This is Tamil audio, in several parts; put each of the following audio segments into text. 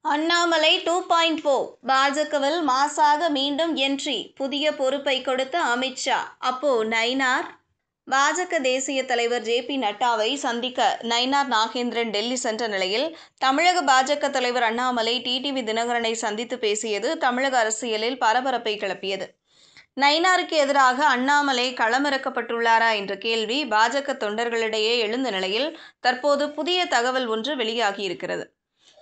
அண்ணாமலை 2.0 பாஜகவில் மாசாக மீண்டும் என்ட்ரி, புதிய பொறுப்பை கொடுத்த அமித்ஷா. அப்போ நயினார். பாஜக தேசிய தலைவர் ஜே.பி. நட்டாவை சந்திக்க நயினார் நாகேந்திரன் டெல்லி சென்ற நிலையில், தமிழக பாஜக தலைவர் அண்ணாமலை டிடிவி தினகரனை சந்தித்து பேசியது தமிழக அரசியலில் பரபரப்பை கிளப்பியது. நயினாருக்கு எதிராக அண்ணாமலை களமிறக்கப்பட்டுள்ளாரா என்ற கேள்வி பாஜக தொண்டர்களிடையே எழுந்த நிலையில், தற்போது புதிய தகவல் ஒன்று வெளியாகியிருக்கிறது.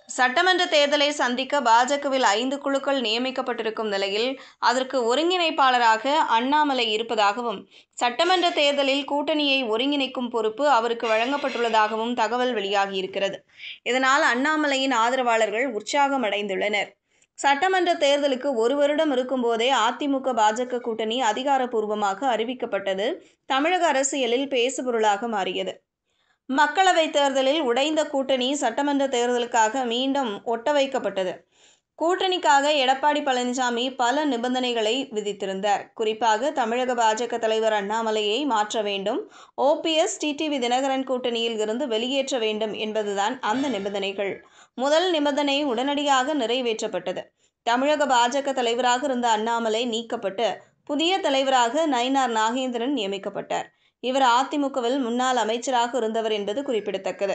சட்டமன்ற தேர்தலை சந்திக்க பாஜகவில் 5 குழுக்கள் நியமிக்கப்பட்டிருக்கும் நிலையில், அதற்கு ஒருங்கிணைப்பாளராக அண்ணாமலை இருப்பதாகவும், சட்டமன்ற தேர்தலில் கூட்டணியை ஒருங்கிணைக்கும் பொறுப்பு அவருக்கு வழங்கப்பட்டுள்ளதாகவும் தகவல் வெளியாகியிருக்கிறது. இதனால் அண்ணாமலையின் ஆதரவாளர்கள் உற்சாகம் அடைந்துள்ளனர். சட்டமன்ற தேர்தலுக்கு 1 வருடம் இருக்கும்போதே அதிமுக பாஜக கூட்டணி அதிகாரப்பூர்வமாக அறிவிக்கப்பட்டது தமிழக அரசியலில் பேசுபொருளாக மாறியது. மக்களவைத் தேர்தலில் உடைந்த கூட்டணி சட்டமன்ற தேர்தலுக்காக மீண்டும் ஒட்ட வைக்கப்பட்டது. கூட்டணிக்காக எடப்பாடி பழனிசாமி பல நிபந்தனைகளை விதித்திருந்தார். குறிப்பாக தமிழக பாஜக தலைவர் அண்ணாமலையை மாற்ற வேண்டும், ஓபிஎஸ், டிடிவி தினகரன் கூட்டணியில் இருந்து வெளியேற்ற வேண்டும் என்பதுதான் அந்த நிபந்தனைகள். முதல் நிபந்தனை உடனடியாக நிறைவேற்றப்பட்டது. தமிழக பாஜக தலைவராக இருந்த அண்ணாமலை நீக்கப்பட்டு புதிய தலைவராக நயினார் நாகேந்திரன் நியமிக்கப்பட்டார். இவர் அதிமுகவில் முன்னாள் அமைச்சராக இருந்தவர் என்பது குறிப்பிடத்தக்கது.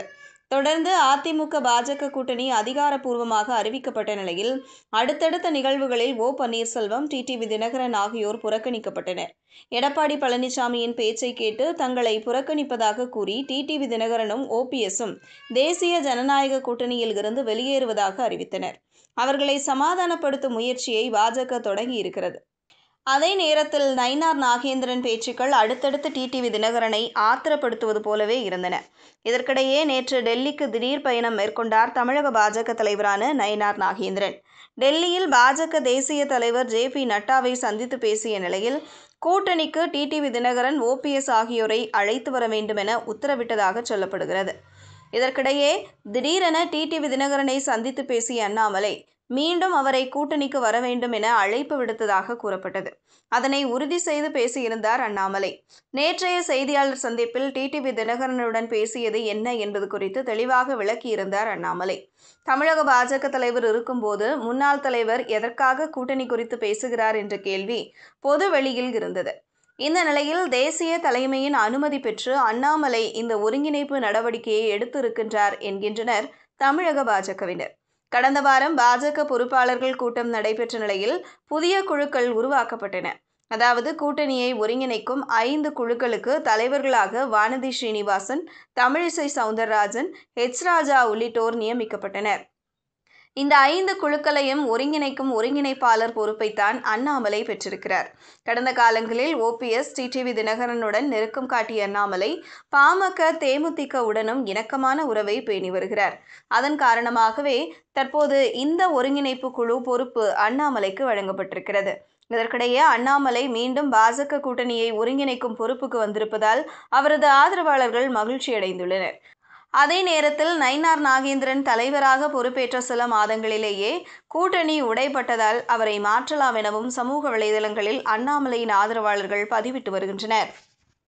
தொடர்ந்து அதிமுக பாஜக கூட்டணி அதிகாரப்பூர்வமாக அறிவிக்கப்பட்ட நிலையில், அடுத்தடுத்த நிகழ்வுகளில் ஓ. பன்னீர்செல்வம், டிடிவி தினகரன் ஆகியோர் புறக்கணிக்கப்பட்டனர். எடப்பாடி பழனிசாமியின் பேச்சை கேட்டு தங்களை புறக்கணிப்பதாக கூறி டிடிவி தினகரனும் ஓபிஎஸும் தேசிய ஜனநாயக கூட்டணியில் இருந்து வெளியேறுவதாக அறிவித்தனர். அவர்களை சமாதானப்படுத்தும் முயற்சியை பாஜக தொடங்கியிருக்கிறது. அதே நேரத்தில் நயினார் நாகேந்திரன் பேச்சுக்கள் அடுத்தடுத்து டிடிவி தினகரனை ஆத்திரப்படுத்துவது போலவே இருந்தன. இதற்கிடையே நேற்று டெல்லிக்கு திடீர் பயணம் மேற்கொண்டார் தமிழக பாஜக தலைவரான நயினார் நாகேந்திரன். டெல்லியில் பாஜக தேசிய தலைவர் ஜே.பி. நட்டாவை சந்தித்து பேசிய நிலையில், கூட்டணிக்கு டிடிவி தினகரன், ஓபிஎஸ் ஆகியோரை அழைத்து வர வேண்டும் என உத்தரவிட்டதாக சொல்லப்படுகிறது. இதற்கிடையே திடீரென டிடிவி தினகரனை சந்தித்து பேசிய அண்ணாமலை, மீண்டும் அவரை கூட்டணிக்கு வர வேண்டும் என அழைப்பு விடுத்ததாக கூறப்பட்டது. அதனை உறுதி செய்து பேசியிருந்தார் அண்ணாமலை. நேற்றைய செய்தியாளர் சந்திப்பில் டிடிவி தினகரனுடன் பேசியது என்ன என்பது குறித்து தெளிவாக விளக்கியிருந்தார் அண்ணாமலை. தமிழக பாஜக தலைவர் இருக்கும்போது முன்னாள் தலைவர் எதற்காக கூட்டணி குறித்து பேசுகிறார் என்ற கேள்வி பொது வெளியில் இருந்தது. இந்த நிலையில் தேசிய தலைமையின் அனுமதி பெற்று அண்ணாமலை இந்த ஒருங்கிணைப்பு நடவடிக்கையை எடுத்திருக்கின்றார் என்கின்றனர் தமிழக பாஜகவினர். கடந்த வாரம் பாஜக பொறுப்பாளர்கள் கூட்டம் நடைபெற்ற நிலையில் புதிய குழுக்கள் உருவாக்கப்பட்டன. அதாவது கூட்டணியை ஒருங்கிணைக்கும் 5 குழுக்களுக்கு தலைவர்களாக வானதி ஸ்ரீனிவாசன், தமிழிசை சவுந்தரராஜன், எச். ராஜா உள்ளிட்டோர் நியமிக்கப்பட்டனர். இந்த 5 குழுக்களையும் ஒருங்கிணைக்கும் ஒருங்கிணைப்பாளர் பொறுப்பைத்தான் அண்ணாமலை பெற்றிருக்கிறார். கடந்த காலங்களில் ஓபிஎஸ், டிடிவி தினகரனுடன் நெருக்கம் காட்டிய அண்ணாமலை, பாமக, தேமுதிகவுடனும் இணக்கமான உறவை பேணி வருகிறார். அதன் காரணமாகவே தற்போது இந்த ஒருங்கிணைப்பு குழு பொறுப்பு அண்ணாமலைக்கு வழங்கப்பட்டிருக்கிறது. இதற்கிடையே அண்ணாமலை மீண்டும் பாஜக கூட்டணியை ஒருங்கிணைக்கும் பொறுப்புக்கு வந்திருப்பதால் அவரது ஆதரவாளர்கள் மகிழ்ச்சியடைந்துள்ளனர். அதே நேரத்தில் நயினார் நாகேந்திரன் தலைவராக பொறுப்பேற்ற சில மாதங்களிலேயே கூட்டணி உடைபட்டதால் அவரை மாற்றலாம் எனவும் சமூக வலைதளங்களில் அண்ணாமலையின் ஆதரவாளர்கள் பதிவிட்டு வருகின்றனர்.